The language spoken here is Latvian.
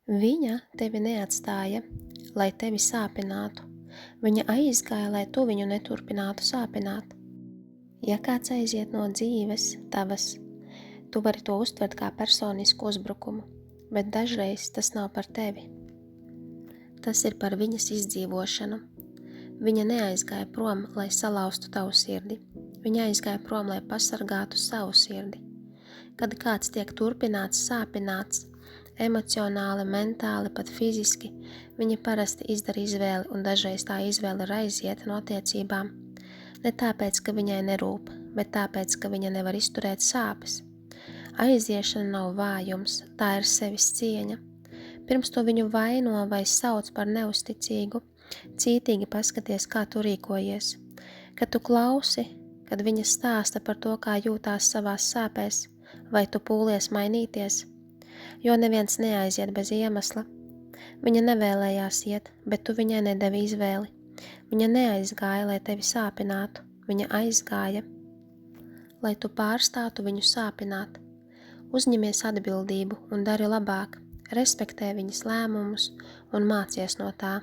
Viņa tevi neatstāja, lai tevi sāpinātu. Viņa aizgāja, lai tu viņu neturpinātu sāpināt. Ja kāds aiziet no dzīves tavas, tu vari to uztvert kā personisku uzbrukumu, bet dažreiz tas nav par tevi. Tas ir par viņas izdzīvošanu. Viņa neaizgāja prom, lai salauztu tavu sirdi. Viņa aizgāja prom, lai pasargātu savu sirdi. Kad kāds tiek turpināts, sāpināts, emocionāli, mentāli, pat fiziski, viņa parasti izdara izvēli, un dažreiz tā izvēle ir aiziet no attiecībām. Ne tāpēc, ka viņai nerūp, bet tāpēc, ka viņa nevar izturēt sāpes. Aiziešana nav vājums, tā ir sevis cieņa. Pirms to viņu vaino vai sauc par neusticīgu, cītīgi paskaties, kā tu rīkojies. Kad tu klausi, kad viņa stāsta par to, kā jūtās savās sāpēs, vai tu pūlies mainīties, jo neviens neaiziet bez iemesla. Viņa nevēlējās iet, bet tu viņai nedevi izvēli. Viņa neaizgāja, lai tevi sāpinātu, viņa aizgāja, lai tu pārstātu viņu sāpināt. Uzņemies atbildību un dari labāk, respektē viņas lēmumus un mācies no tā.